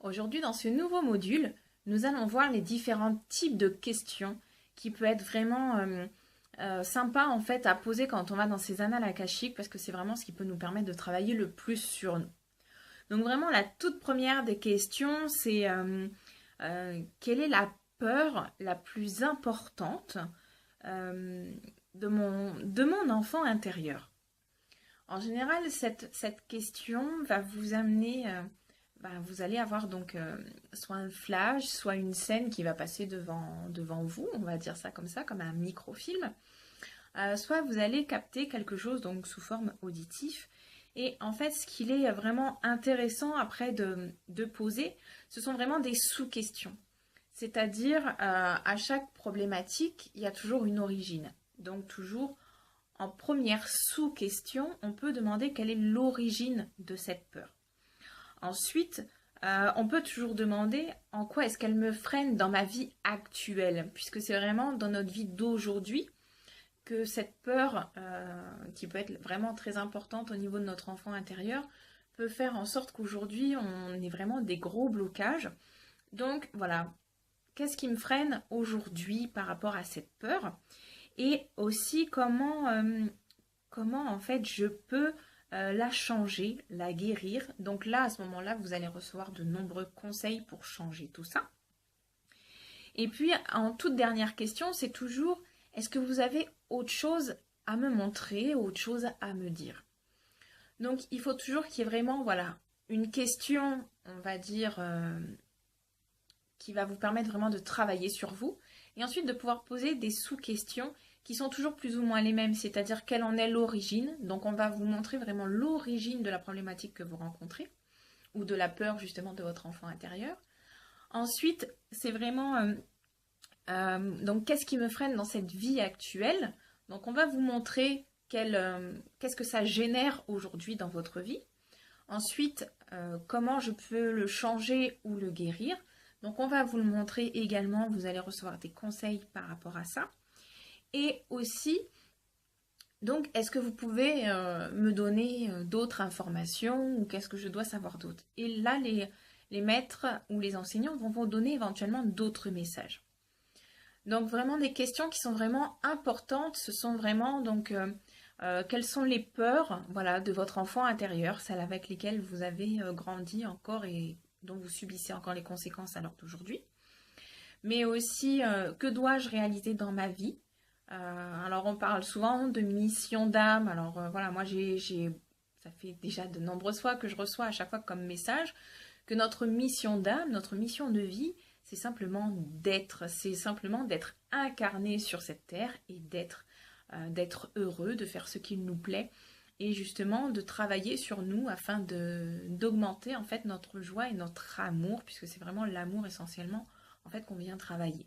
Aujourd'hui, dans ce nouveau module, nous allons voir les différents types de questions qui peuvent être vraiment sympa en fait à poser quand on va dans ces annales akashiques, parce que c'est vraiment ce qui peut nous permettre de travailler le plus sur nous. Donc vraiment, la toute première des questions, c'est quelle est la peur la plus importante de mon enfant intérieur? En général, cette question va vous amener, vous allez avoir donc soit un flash, soit une scène qui va passer devant vous, on va dire ça, comme un microfilm. Soit vous allez capter quelque chose donc sous forme auditive. Et en fait, ce qu'il est vraiment intéressant après de poser, ce sont vraiment des sous-questions. C'est-à-dire, à chaque problématique, il y a toujours une origine. Donc toujours, en première sous-question, on peut demander quelle est l'origine de cette peur. Ensuite, on peut toujours demander en quoi est-ce qu'elle me freine dans ma vie actuelle, puisque c'est vraiment dans notre vie d'aujourd'hui que cette peur, qui peut être vraiment très importante au niveau de notre enfant intérieur, peut faire en sorte qu'aujourd'hui, on ait vraiment des gros blocages. Donc voilà, qu'est-ce qui me freine aujourd'hui par rapport à cette peur? Et aussi comment en fait je peux la changer, la guérir. Donc là, à ce moment-là, vous allez recevoir de nombreux conseils pour changer tout ça. Et puis, en toute dernière question, c'est toujours, est-ce que vous avez autre chose à me montrer, autre chose à me dire? Donc, il faut toujours qu'il y ait vraiment, voilà, une question, on va dire, qui va vous permettre vraiment de travailler sur vous. Et ensuite, de pouvoir poser des sous-questions qui sont toujours plus ou moins les mêmes, c'est-à-dire quelle en est l'origine. Donc, on va vous montrer vraiment l'origine de la problématique que vous rencontrez, ou de la peur, justement, de votre enfant intérieur. Ensuite, c'est vraiment... donc, qu'est-ce qui me freine dans cette vie actuelle? Donc, on va vous montrer qu'est-ce que ça génère aujourd'hui dans votre vie. Ensuite, comment je peux le changer ou le guérir. Donc, on va vous le montrer également. Vous allez recevoir des conseils par rapport à ça. Et aussi, donc, est-ce que vous pouvez me donner d'autres informations ou qu'est-ce que je dois savoir d'autre? Et là, les maîtres ou les enseignants vont vous donner éventuellement d'autres messages. Donc vraiment des questions qui sont vraiment importantes, ce sont vraiment donc quelles sont les peurs, voilà, de votre enfant intérieur, celles avec lesquelles vous avez grandi encore et dont vous subissez encore les conséquences à l'heure d'aujourd'hui. Mais aussi que dois-je réaliser dans ma vie? Alors on parle souvent de mission d'âme. Alors voilà, moi ça fait déjà de nombreuses fois que je reçois à chaque fois comme message que notre mission d'âme, notre mission de vie, c'est simplement d'être incarné sur cette terre et d'être heureux, de faire ce qu'il nous plaît et justement de travailler sur nous afin d'augmenter en fait notre joie et notre amour, puisque c'est vraiment l'amour essentiellement en fait qu'on vient travailler.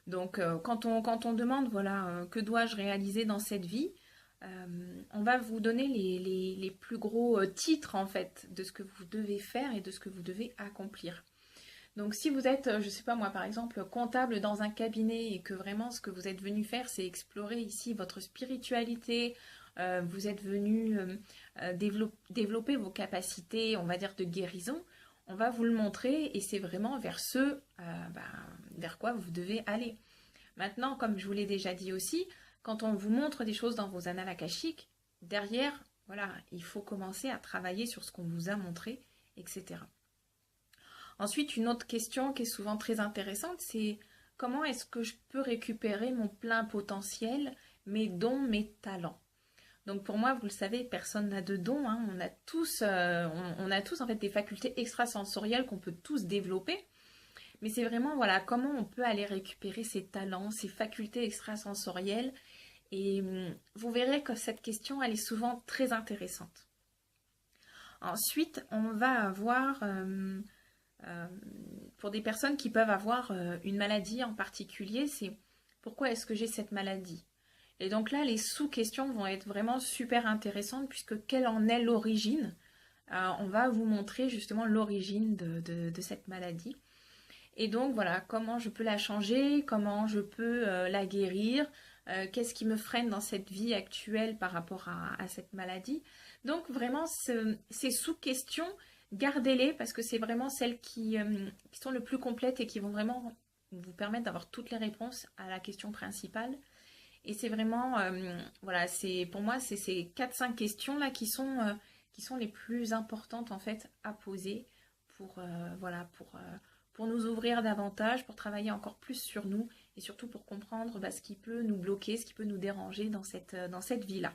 Donc quand on demande voilà que dois-je réaliser dans cette vie, on va vous donner les plus gros titres en fait de ce que vous devez faire et de ce que vous devez accomplir. Donc si vous êtes, je ne sais pas moi par exemple, comptable dans un cabinet et que vraiment ce que vous êtes venu faire c'est explorer ici votre spiritualité, vous êtes venu développer vos capacités, on va dire de guérison, on va vous le montrer et c'est vraiment vers vers quoi vous devez aller. Maintenant, comme je vous l'ai déjà dit aussi, quand on vous montre des choses dans vos annales akashiques, derrière, voilà, il faut commencer à travailler sur ce qu'on vous a montré, etc. Ensuite, une autre question qui est souvent très intéressante, c'est comment est-ce que je peux récupérer mon plein potentiel, mes dons, mes talents? Donc pour moi, vous le savez, personne n'a de dons. Hein. On a tous en fait des facultés extrasensorielles qu'on peut tous développer. Mais c'est vraiment voilà comment on peut aller récupérer ces talents, ces facultés extrasensorielles. Et vous verrez que cette question, elle est souvent très intéressante. Ensuite, on va avoir, pour des personnes qui peuvent avoir une maladie en particulier, c'est pourquoi est-ce que j'ai cette maladie? Et donc là, les sous-questions vont être vraiment super intéressantes puisque quelle en est l'origine? On va vous montrer justement l'origine de cette maladie. Et donc voilà, comment je peux la changer, comment je peux la guérir, qu'est-ce qui me freine dans cette vie actuelle par rapport à cette maladie. Donc vraiment, ces sous-questions, gardez-les parce que c'est vraiment celles qui sont le plus complètes et qui vont vraiment vous permettre d'avoir toutes les réponses à la question principale. Et c'est vraiment, voilà, pour moi, c'est ces 4-5 questions-là qui sont les plus importantes en fait à poser voilà, pour nous ouvrir davantage, pour travailler encore plus sur nous et surtout pour comprendre ce qui peut nous bloquer, ce qui peut nous déranger dans cette vie-là.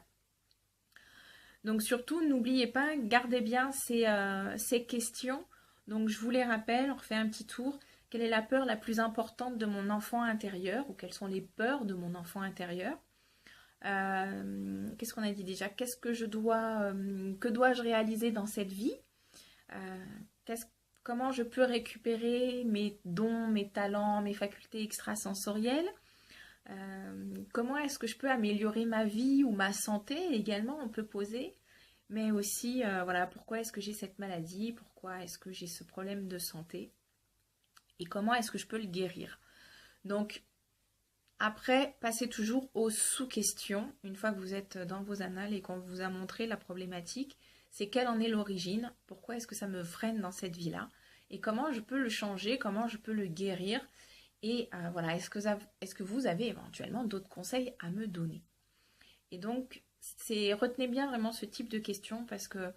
Donc surtout, n'oubliez pas, gardez bien ces questions. Donc je vous les rappelle, on refait un petit tour. Quelle est la peur la plus importante de mon enfant intérieur ou quelles sont les peurs de mon enfant intérieur? Qu'est-ce qu'on a dit déjà? Que dois-je réaliser dans cette vie? Comment je peux récupérer mes dons, mes talents, mes facultés extrasensorielles? Comment est-ce que je peux améliorer ma vie ou ma santé également, on peut poser. Mais aussi, voilà, pourquoi est-ce que j'ai cette maladie? Pourquoi est-ce que j'ai ce problème de santé? Et comment est-ce que je peux le guérir? Donc, après, passez toujours aux sous-questions. Une fois que vous êtes dans vos annales et qu'on vous a montré la problématique, c'est quelle en est l'origine? Pourquoi est-ce que ça me freine dans cette vie-là? Et comment je peux le changer? Comment je peux le guérir? Et voilà, est-ce que vous avez éventuellement d'autres conseils à me donner? Et donc, retenez bien vraiment ce type de questions parce que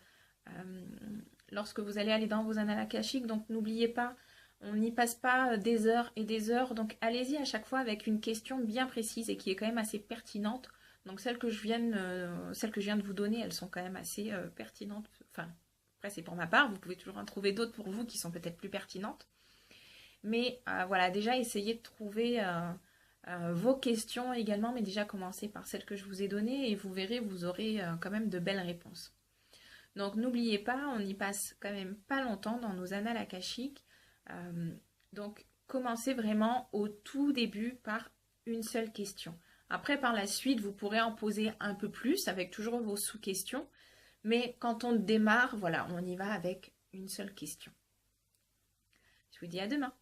lorsque vous allez aller dans vos annales akashiques, donc n'oubliez pas, on n'y passe pas des heures et des heures, donc allez-y à chaque fois avec une question bien précise et qui est quand même assez pertinente. Donc celles que je viens de vous donner, elles sont quand même assez pertinentes. Enfin, après c'est pour ma part, vous pouvez toujours en trouver d'autres pour vous qui sont peut-être plus pertinentes. Mais voilà, déjà essayez de trouver vos questions également, mais déjà commencez par celles que je vous ai données et vous verrez, vous aurez quand même de belles réponses. Donc n'oubliez pas, on y passe quand même pas longtemps dans nos annales akashiques. Donc commencez vraiment au tout début par une seule question. Après par la suite vous pourrez en poser un peu plus avec toujours vos sous-questions. Mais quand on démarre, voilà, on y va avec une seule question. Je vous dis à demain.